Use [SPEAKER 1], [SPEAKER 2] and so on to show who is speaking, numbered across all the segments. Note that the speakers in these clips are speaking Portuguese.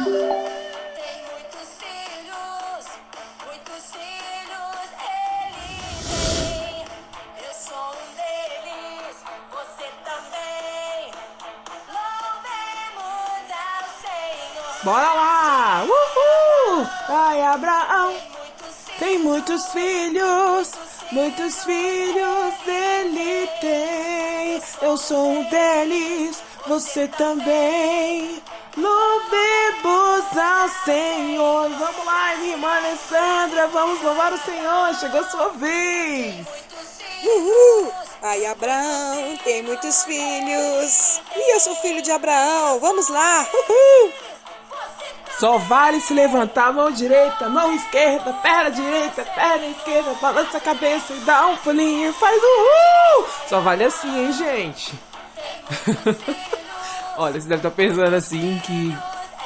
[SPEAKER 1] Tem muitos filhos ele tem. Eu sou um deles, você também. Louvemos ao Senhor.
[SPEAKER 2] Bora lá! Uhul! Ai, Abraão tem
[SPEAKER 1] Muitos
[SPEAKER 2] muitos filhos ele tem. Eu sou um deles, você também. Louvemos ao Senhor. Vamos lá, minha irmã Alessandra, vamos louvar o Senhor. Chegou a sua vez.
[SPEAKER 3] Uhul! Ai, Abraão tem muitos filhos. E eu sou filho de Abraão. Vamos lá! Uhul!
[SPEAKER 2] Só vale se levantar, mão direita, mão esquerda, perna direita, perna esquerda, balança a cabeça e dá um pulinho, faz uhul! Só vale assim, hein, gente? Olha, você deve estar pensando assim que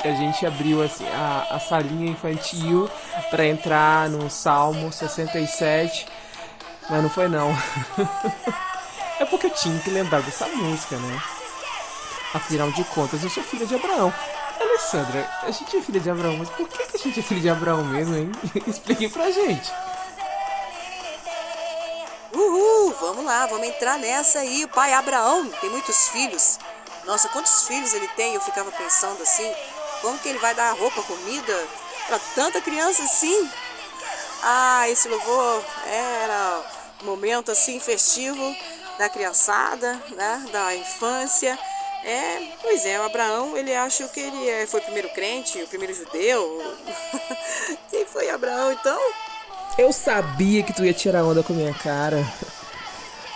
[SPEAKER 2] a gente abriu assim, a salinha infantil para entrar no Salmo 67, mas não foi não. É porque eu tinha que lembrar dessa música, né? Afinal de contas, eu sou filha de Abraão. Alessandra, a gente é filha de Abraão, mas por que a gente é filha de Abraão mesmo, hein? Explique pra gente.
[SPEAKER 3] Uhul! Vamos lá, vamos entrar nessa aí. O pai Abraão tem muitos filhos. Nossa, quantos filhos ele tem? Eu ficava pensando assim, como que ele vai dar roupa, comida para tanta criança assim? Ah, esse louvor era um momento assim festivo da criançada, né? Da infância. Pois é, o Abraão, ele acha que ele foi o primeiro crente, o primeiro judeu. Quem foi Abraão, então?
[SPEAKER 2] Eu sabia que tu ia tirar onda com a minha cara.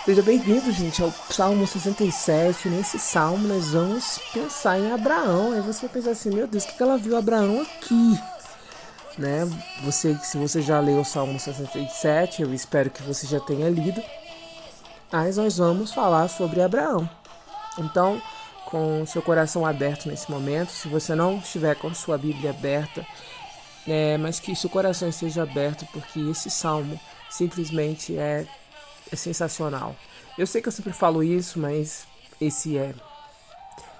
[SPEAKER 2] Seja bem-vindo, gente, ao Salmo 67. Nesse salmo nós vamos pensar em Abraão. Aí você vai pensar assim, meu Deus, o que ela viu Abraão aqui? Né? Se você já leu o Salmo 67, eu espero que você já tenha lido. Mas nós vamos falar sobre Abraão. Então, com seu coração aberto nesse momento, se você não estiver com sua Bíblia aberta, mas que seu coração esteja aberto, porque esse salmo simplesmente é sensacional. Eu sei que eu sempre falo isso, mas esse é.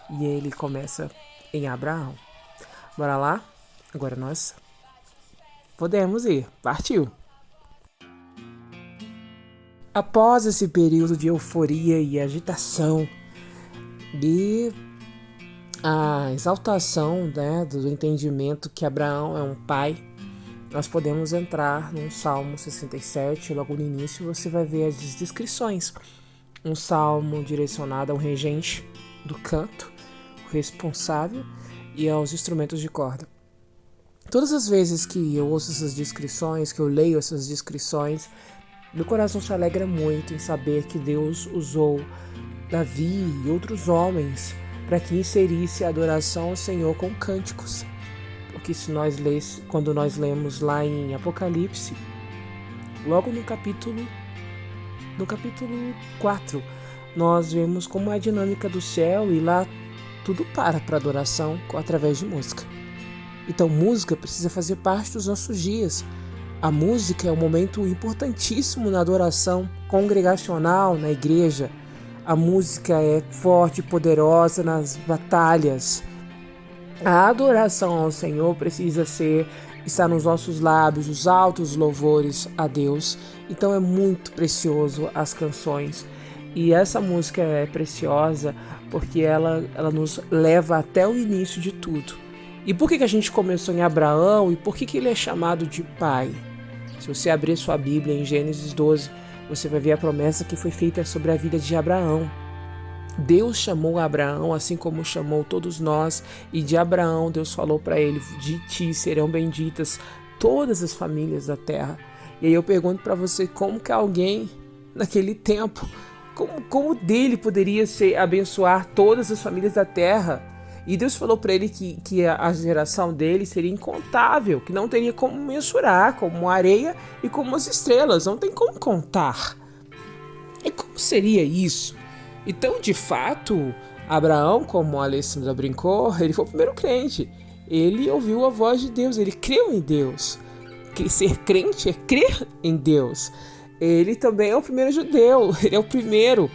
[SPEAKER 2] E ele começa em Abraão. Bora lá? Agora nós podemos ir. Partiu! Após esse período de euforia e agitação, e a exaltação, né, do entendimento que Abraão é um pai, nós podemos entrar no Salmo 67. Logo no início você vai ver as descrições. Um salmo direcionado ao regente do canto, o responsável, e aos instrumentos de corda. Todas as vezes que eu ouço essas descrições, que eu leio essas descrições, meu coração se alegra muito em saber que Deus usou Davi e outros homens para que inserisse a adoração ao Senhor com cânticos. Porque quando nós lemos lá em Apocalipse, logo no capítulo 4, nós vemos como é a dinâmica do céu e lá tudo para adoração através de música. Então música precisa fazer parte dos nossos dias. A música é um momento importantíssimo na adoração congregacional, na igreja. A música é forte e poderosa nas batalhas. A adoração ao Senhor precisa estar nos nossos lábios, os altos louvores a Deus. Então é muito precioso as canções. E essa música é preciosa porque ela nos leva até o início de tudo. E por que a gente começou em Abraão e por que ele é chamado de pai? Se você abrir sua Bíblia em Gênesis 12, você vai ver a promessa que foi feita sobre a vida de Abraão. Deus chamou Abraão assim como chamou todos nós, e de Abraão Deus falou para ele: de ti serão benditas todas as famílias da terra. E aí eu pergunto para você, como que alguém naquele tempo, como dele poderia abençoar todas as famílias da terra? E Deus falou para ele que a geração dele seria incontável, que não teria como mensurar, como a areia e como as estrelas, não tem como contar. E como seria isso? Então, de fato, Abraão, como a Alessandra brincou, ele foi o primeiro crente. Ele ouviu a voz de Deus, ele creu em Deus. Ser crente é crer em Deus. Ele também é o primeiro judeu, ele é o primeiro.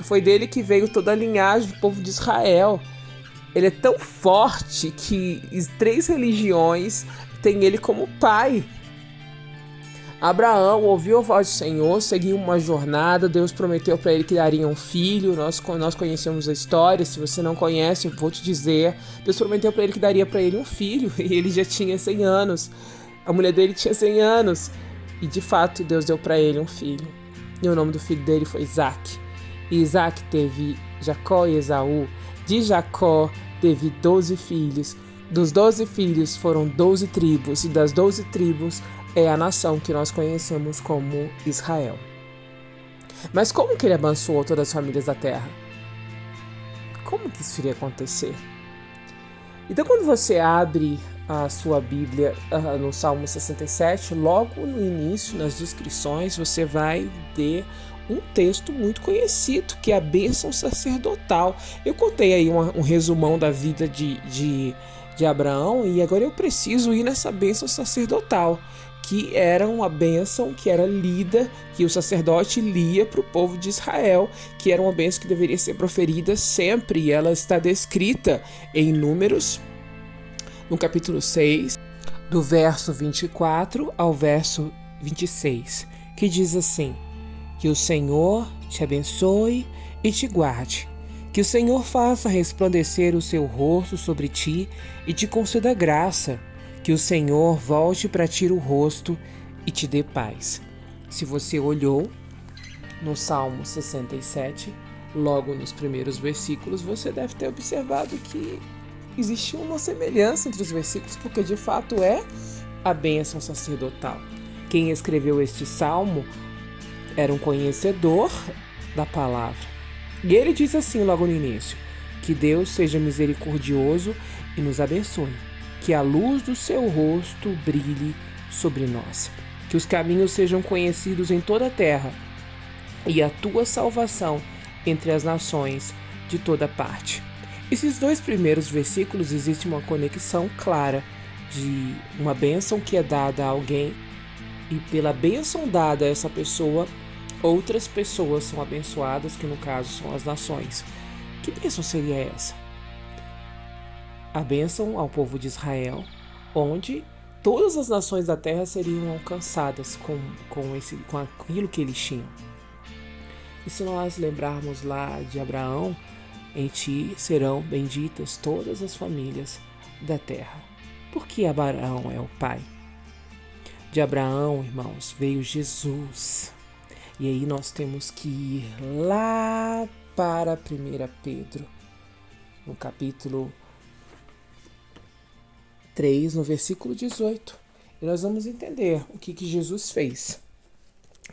[SPEAKER 2] Foi dele que veio toda a linhagem do povo de Israel. Ele é tão forte que as 3 religiões têm ele como pai. Abraão ouviu a voz do Senhor, seguiu uma jornada, Deus prometeu para ele que daria um filho, nós conhecemos a história, se você não conhece, eu vou te dizer, Deus prometeu para ele que daria para ele um filho, e ele já tinha 100 anos, a mulher dele tinha 100 anos, e de fato Deus deu para ele um filho, e o nome do filho dele foi Isaac, e Isaac teve Jacó e Esaú, de Jacó teve 12 filhos, dos 12 filhos foram 12 tribos, e das 12 tribos é a nação que nós conhecemos como Israel. Mas como que ele abençoou todas as famílias da terra? Como que isso iria acontecer? Então, quando você abre a sua Bíblia no Salmo 67, logo no início, nas descrições, você vai ver um texto muito conhecido, que é a bênção sacerdotal. Eu contei aí um resumão da vida de Abraão, e agora eu preciso ir nessa bênção sacerdotal, que era uma bênção que era lida, que o sacerdote lia para o povo de Israel, que era uma bênção que deveria ser proferida sempre, e ela está descrita em Números, no capítulo 6, do verso 24 ao verso 26, que diz assim: que o Senhor te abençoe e te guarde, que o Senhor faça resplandecer o seu rosto sobre ti e te conceda graça, que o Senhor volte para ti o rosto e te dê paz. Se você olhou no Salmo 67, logo nos primeiros versículos, você deve ter observado que existe uma semelhança entre os versículos, porque de fato é a bênção sacerdotal. Quem escreveu este salmo era um conhecedor da palavra. E ele diz assim logo no início: que Deus seja misericordioso e nos abençoe, que a luz do seu rosto brilhe sobre nós, que os caminhos sejam conhecidos em toda a terra e a tua salvação entre as nações de toda parte. Esses 2 primeiros versículos existe uma conexão clara de uma bênção que é dada a alguém, e pela bênção dada a essa pessoa, outras pessoas são abençoadas, que no caso são as nações. Que bênção seria essa? A bênção ao povo de Israel, onde todas as nações da terra seriam alcançadas com aquilo que eles tinham. E se nós lembrarmos lá de Abraão, em ti serão benditas todas as famílias da terra. Por que Abraão é o pai? De Abraão, irmãos, veio Jesus. E aí nós temos que ir lá para 1 Pedro, no capítulo 3, no versículo 18. E nós vamos entender o que Jesus fez.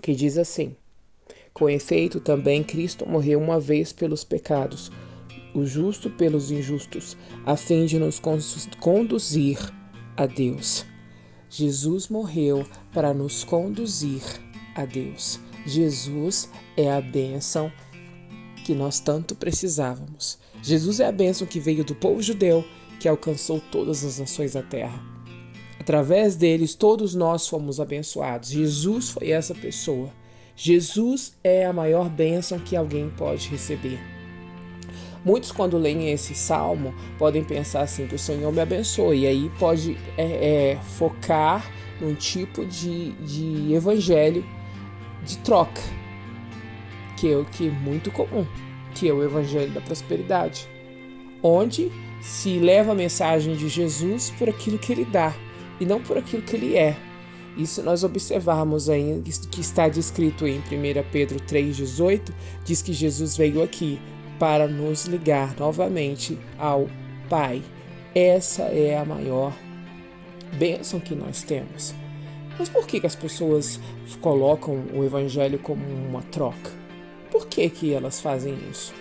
[SPEAKER 2] Que diz assim: com efeito também Cristo morreu uma vez pelos pecados, o justo pelos injustos, a fim de nos conduzir a Deus. Jesus morreu para nos conduzir a Deus. Jesus é a bênção que nós tanto precisávamos. Jesus é a bênção que veio do povo judeu, que alcançou todas as nações da terra. Através deles, todos nós fomos abençoados. Jesus foi essa pessoa. Jesus é a maior bênção que alguém pode receber. Muitos, quando leem esse salmo, podem pensar assim: que o Senhor me abençoe. E aí pode focar num tipo de evangelho de troca, que é muito comum, que é o evangelho da prosperidade, onde se leva a mensagem de Jesus por aquilo que ele dá e não por aquilo que ele é. E se nós observarmos aí que está descrito em 1 Pedro 3,18, diz que Jesus veio aqui para nos ligar novamente ao Pai. Essa é a maior bênção que nós temos. Mas por que as pessoas colocam o evangelho como uma troca? Por que elas fazem isso?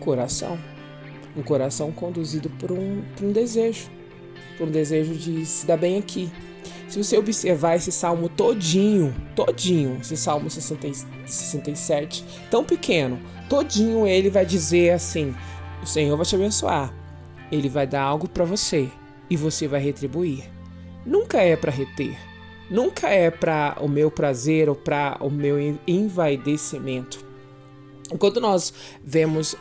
[SPEAKER 2] Coração. Um coração conduzido por um desejo. Por um desejo de se dar bem aqui. Se você observar esse salmo todinho, esse salmo 67, tão pequeno, todinho ele vai dizer assim: o Senhor vai te abençoar, ele vai dar algo para você e você vai retribuir. Nunca é para reter, nunca é para o meu prazer ou para o meu envaidecimento. Enquanto nós vemos,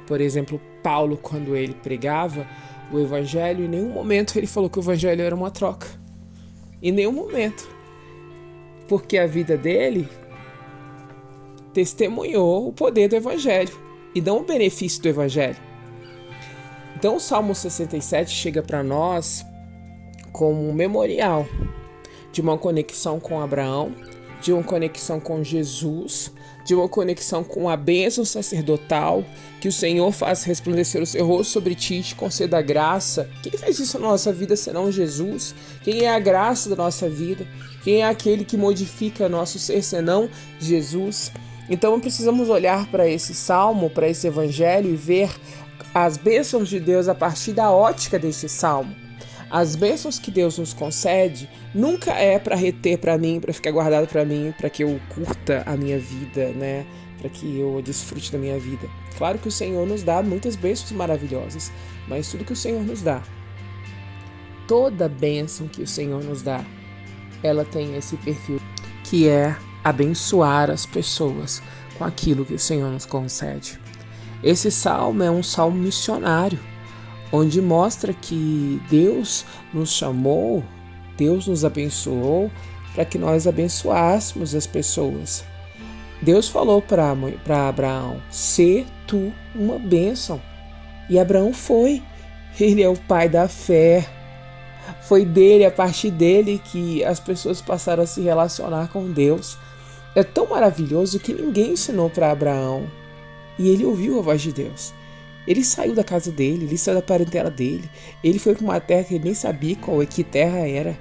[SPEAKER 2] por exemplo, Paulo, quando ele pregava o evangelho, em nenhum momento ele falou que o evangelho era uma troca. Em nenhum momento. Porque a vida dele testemunhou o poder do evangelho e não o benefício do evangelho. Então o Salmo 67 chega para nós como um memorial de uma conexão com Abraão, de uma conexão com Jesus, de uma conexão com a bênção sacerdotal, que o Senhor faz resplandecer o seu rosto sobre ti e te conceda graça. Quem fez isso na nossa vida senão Jesus? Quem é a graça da nossa vida? Quem é aquele que modifica nosso ser senão Jesus? Então precisamos olhar para esse salmo, para esse evangelho e ver as bênçãos de Deus a partir da ótica desse salmo. As bênçãos que Deus nos concede nunca é para reter para mim, para ficar guardado para mim, para que eu curta a minha vida, né? Para que eu desfrute da minha vida. Claro que o Senhor nos dá muitas bênçãos maravilhosas, mas tudo que o Senhor nos dá, toda bênção que o Senhor nos dá, ela tem esse perfil que é abençoar as pessoas com aquilo que o Senhor nos concede. Esse salmo é um salmo missionário, onde mostra que Deus nos chamou, Deus nos abençoou para que nós abençoássemos as pessoas. Deus falou para Abraão: "Sê tu uma bênção." E Abraão foi. Ele é o pai da fé. Foi dele, a partir dele, que as pessoas passaram a se relacionar com Deus. É tão maravilhoso que ninguém ensinou para Abraão. E ele ouviu a voz de Deus. Ele saiu da casa dele, ele saiu da parentela dele. Ele foi para uma terra que ele nem sabia que terra era.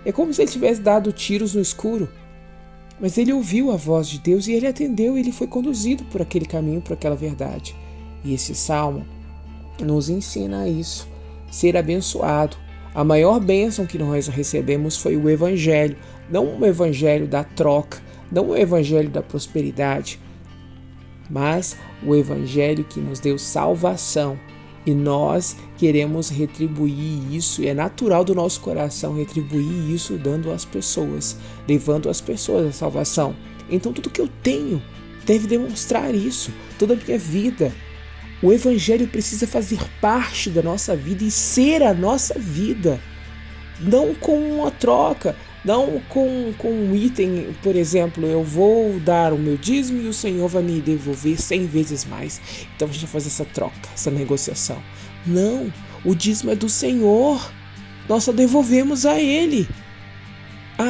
[SPEAKER 2] É como se ele tivesse dado tiros no escuro. Mas ele ouviu a voz de Deus e ele atendeu, e ele foi conduzido por aquele caminho, por aquela verdade. E esse salmo nos ensina a isso, ser abençoado. A maior bênção que nós recebemos foi o evangelho, não o evangelho da troca, não o evangelho da prosperidade, mas o evangelho que nos deu salvação, e nós queremos retribuir isso, e é natural do nosso coração retribuir isso dando às pessoas, levando às pessoas a salvação. Então tudo que eu tenho deve demonstrar isso, toda a minha vida. O evangelho precisa fazer parte da nossa vida e ser a nossa vida, não com uma troca, não com um item. Por exemplo, eu vou dar o meu dízimo e o Senhor vai me devolver 100 vezes mais. Então a gente vai fazer essa troca, essa negociação. Não, o dízimo é do Senhor. Nós só devolvemos a Ele.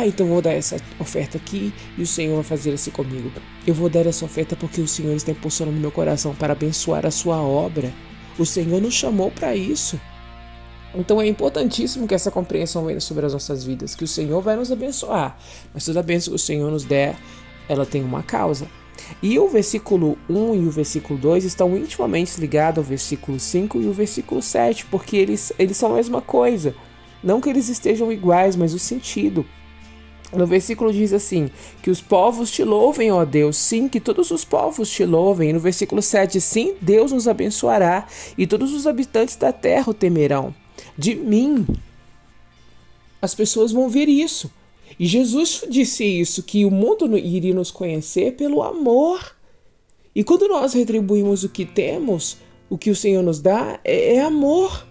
[SPEAKER 2] Então eu vou dar essa oferta aqui e o Senhor vai fazer assim comigo. Eu vou dar essa oferta porque o Senhor está impulsionando no meu coração para abençoar a sua obra. O Senhor nos chamou para isso. Então é importantíssimo que essa compreensão venha sobre as nossas vidas, que o Senhor vai nos abençoar, mas toda bênção que o Senhor nos der, ela tem uma causa. E o versículo 1 e o versículo 2 estão intimamente ligados ao versículo 5 e o versículo 7, porque eles são a mesma coisa. Não que eles estejam iguais, mas o sentido. No versículo diz assim, que os povos te louvem, ó Deus, sim, que todos os povos te louvem. No versículo 7, sim, Deus nos abençoará e todos os habitantes da terra o temerão. De mim, as pessoas vão ver isso. E Jesus disse isso, que o mundo iria nos conhecer pelo amor. E quando nós retribuímos o que temos, o que o Senhor nos dá, é amor.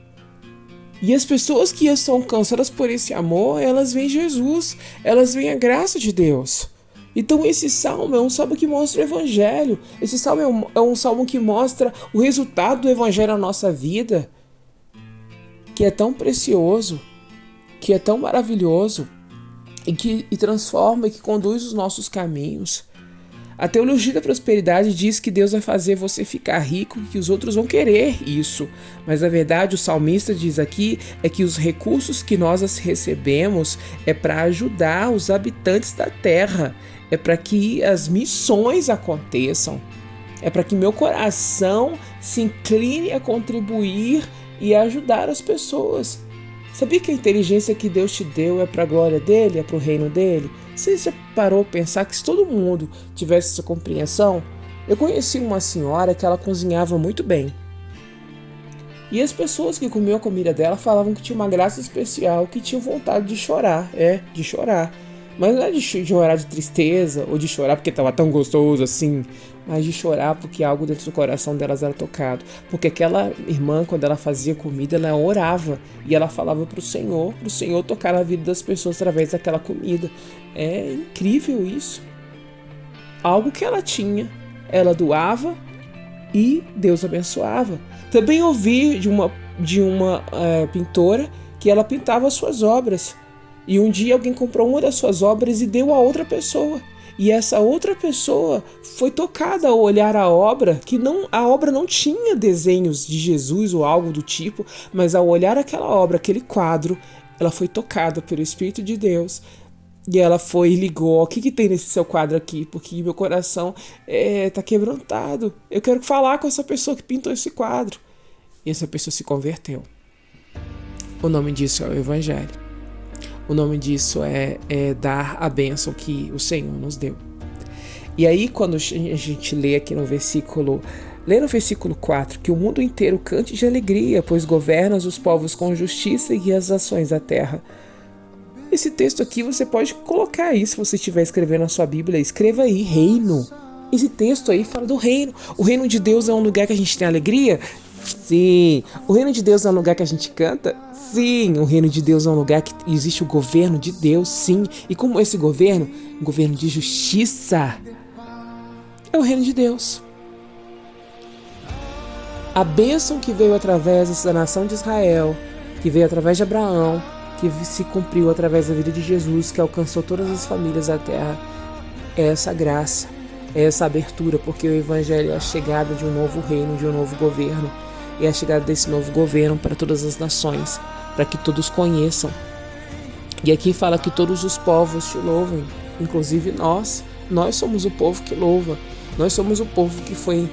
[SPEAKER 2] E as pessoas que são alcançadas por esse amor, elas veem Jesus, elas veem a graça de Deus. Então esse salmo é um salmo que mostra o evangelho. Esse salmo é um salmo que mostra o resultado do evangelho na nossa vida, que é tão precioso, que é tão maravilhoso, e que transforma e que conduz os nossos caminhos. A teologia da prosperidade diz que Deus vai fazer você ficar rico e que os outros vão querer isso. Mas na verdade o salmista diz aqui é que os recursos que nós recebemos é para ajudar os habitantes da terra, é para que as missões aconteçam, é para que meu coração se incline a contribuir e ajudar as pessoas. Sabia que a inteligência que Deus te deu é para a glória dele, é para o reino dele? Você já parou a pensar que se todo mundo tivesse essa compreensão? Eu conheci uma senhora que ela cozinhava muito bem. E as pessoas que comiam a comida dela falavam que tinha uma graça especial, que tinham vontade de chorar, de chorar. Mas não é de chorar de tristeza ou de chorar porque estava tão gostoso assim, mas de chorar porque algo dentro do coração delas era tocado. Porque aquela irmã, quando ela fazia comida, ela orava e ela falava pro Senhor tocar na vida das pessoas através daquela comida. É incrível isso. Algo que ela tinha, ela doava e Deus abençoava. Também ouvi de uma pintora que ela pintava as suas obras. E um dia alguém comprou uma das suas obras e deu a outra pessoa. E essa outra pessoa foi tocada ao olhar a obra, a obra não tinha desenhos de Jesus ou algo do tipo, mas ao olhar aquela obra, aquele quadro, ela foi tocada pelo Espírito de Deus. E ela foi e ligou: o que tem nesse seu quadro aqui? Porque meu coração tá quebrantado. Eu quero falar com essa pessoa que pintou esse quadro. E essa pessoa se converteu. O nome disso é o Evangelho. O nome disso é dar a bênção que o Senhor nos deu. E aí, quando a gente lê aqui no versículo 4, que o mundo inteiro cante de alegria, pois governas os povos com justiça e as ações da terra. Esse texto aqui você pode colocar aí, se você estiver escrevendo na sua Bíblia, escreva aí, reino. Esse texto aí fala do reino. O reino de Deus é um lugar que a gente tem alegria? Sim. O reino de Deus é um lugar que a gente canta? Sim. O reino de Deus é um lugar que existe o governo de Deus? Sim. E como esse governo? Um governo de justiça. É o reino de Deus. A bênção que veio através da nação de Israel, que veio através de Abraão, que se cumpriu através da vida de Jesus, que alcançou todas as famílias da terra, é essa graça, é essa abertura, porque o Evangelho é a chegada de um novo reino, de um novo governo, e a chegada desse novo governo para todas as nações, para que todos conheçam. E aqui fala que todos os povos te louvem, inclusive nós somos o povo que louva, nós somos o povo que foi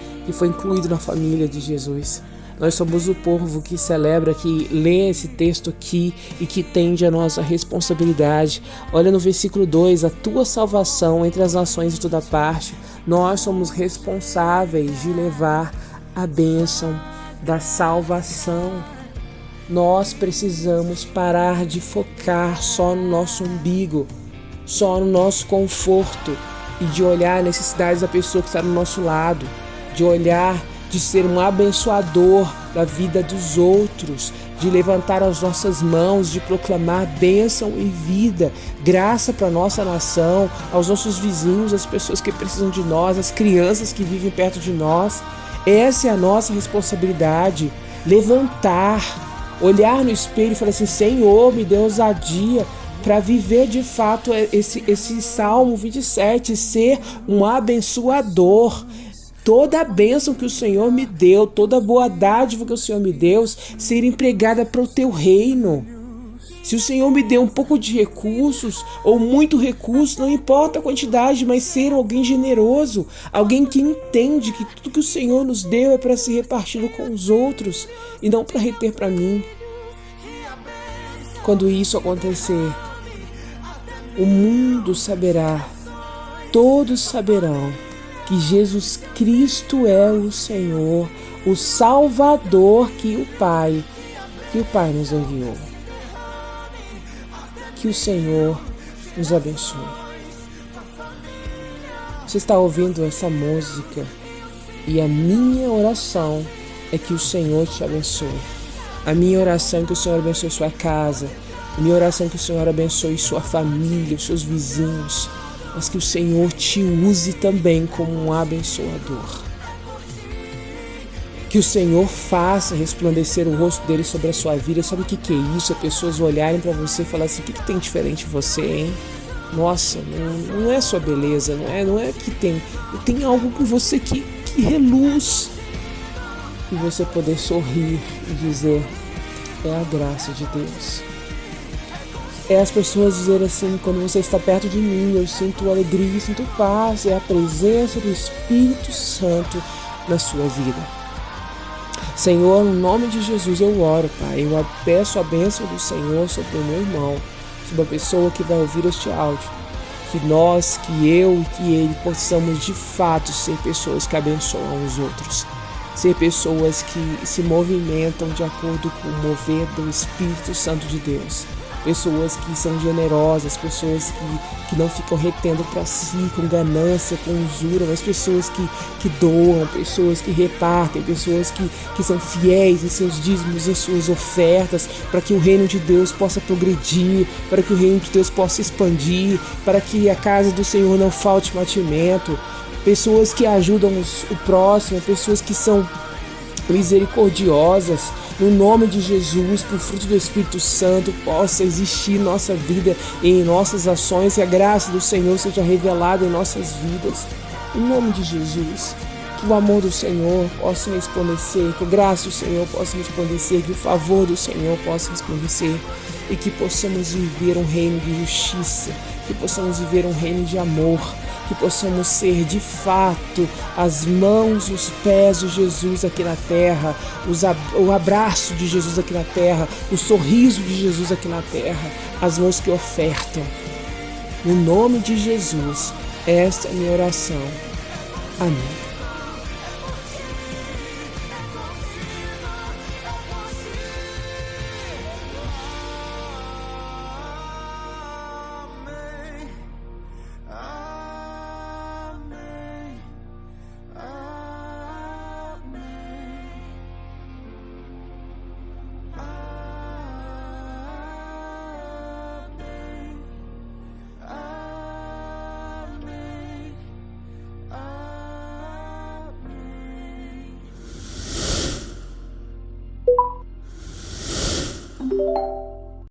[SPEAKER 2] incluído na família de Jesus. Nós somos o povo que celebra, que lê esse texto aqui e que tende a nossa responsabilidade. Olha no versículo 2, a tua salvação entre as nações de toda parte. Nós somos responsáveis de levar a bênção da salvação. Nós precisamos parar de focar só no nosso umbigo, só no nosso conforto e de olhar a necessidades da pessoa que está do nosso lado, de ser um abençoador da vida dos outros, de levantar as nossas mãos, de proclamar bênção e vida, graça para a nossa nação, aos nossos vizinhos, às pessoas que precisam de nós, às crianças que vivem perto de nós. Essa é a nossa responsabilidade, levantar, olhar no espelho e falar assim: Senhor, me dê ousadia para viver de fato esse Salmo 27, ser um abençoador. Toda a bênção que o Senhor me deu, toda a boa dádiva que o Senhor me deu, ser empregada para o teu reino. Se o Senhor me deu um pouco de recursos ou muito recurso, não importa a quantidade, mas ser alguém generoso, alguém que entende que tudo que o Senhor nos deu é para ser repartido com os outros e não para reter para mim. Quando isso acontecer, o mundo saberá, todos saberão que Jesus Cristo é o Senhor, o Salvador que o Pai nos enviou. Que o Senhor nos abençoe. Você está ouvindo essa música e a minha oração é que o Senhor te abençoe. A minha oração é que o Senhor abençoe sua casa. A minha oração é que o Senhor abençoe sua família, os seus vizinhos, mas que o Senhor te use também como um abençoador. Que o Senhor faça resplandecer o rosto dele sobre a sua vida. Sabe o que é isso? As pessoas olharem para você e falar assim: o que tem diferente em você, hein? Nossa, não é sua beleza, não é que tem algo com você que reluz. E você poder sorrir e dizer: é a graça de Deus. É as pessoas dizerem assim: quando você está perto de mim, eu sinto alegria, sinto paz. É a presença do Espírito Santo na sua vida. Senhor, no nome de Jesus eu oro, Pai. Eu peço a bênção do Senhor sobre o meu irmão, sobre a pessoa que vai ouvir este áudio. Que nós, que eu e que ele possamos de fato ser pessoas que abençoam os outros. Ser pessoas que se movimentam de acordo com o mover do Espírito Santo de Deus. pessoas que são generosas, pessoas que não ficam retendo para si, com ganância, com usura, mas pessoas que doam, pessoas que repartem, pessoas que são fiéis em seus dízimos, em suas ofertas, para que o reino de Deus possa progredir, para que o reino de Deus possa expandir, para que a casa do Senhor não falte mantimento, pessoas que ajudam o próximo, pessoas que são misericordiosas. No nome de Jesus, que o fruto do Espírito Santo possa existir em nossa vida e em nossas ações, e a graça do Senhor seja revelada em nossas vidas. Em nome de Jesus, que o amor do Senhor possa resplandecer, que a graça do Senhor possa resplandecer, que o favor do Senhor possa resplandecer, e que possamos viver um reino de justiça, que possamos viver um reino de amor, que possamos ser de fato as mãos e os pés de Jesus aqui na terra, o abraço de Jesus aqui na terra, o sorriso de Jesus aqui na terra, as mãos que ofertam. No nome de Jesus, esta é a minha oração. Amém.